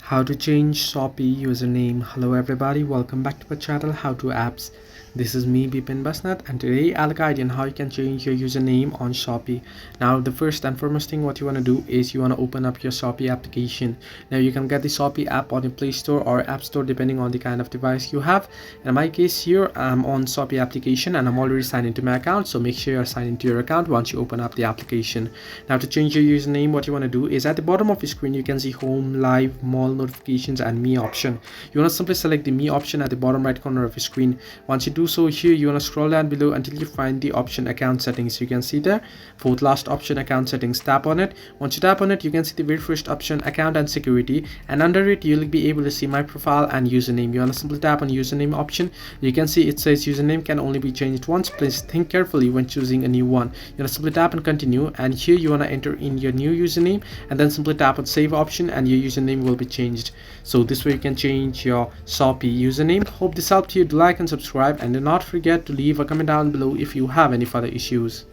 How to change Shopee username. Hello everybody, welcome back to my channel How to Apps. This is me Bipin Basnat, and today I'll guide you on how you can change your username on Shopee. Now the first and foremost thing what you want to do is you want to open up your Shopee application. Now you can get the Shopee app on your Play Store or App Store depending on the kind of device you have. In my case here I'm on Shopee application and I'm already signed into my account, so make sure you're signed into your account once you open up the application. Now to change your username, what you want to do is at the bottom of your screen you can see home, live, mall notifications and me option. You want to simply select the me option at the bottom right corner of your screen. Once you do so, here you want to scroll down below until you find the option account settings. You can see there fourth last option account settings. Tap on it. Once you tap on it, you can see the very first option account and security, and under it you'll be able to see my profile and username. You want to simply tap on username option. You can see it says username can only be changed once. Please think carefully when choosing a new one. You want to simply tap and continue, and here you want to enter in your new username and then simply tap on save option and your username will be changed. So this way you can change your Shopee username. Hope this helped you. Do like and subscribe, and do not forget to leave a comment down below if you have any further issues.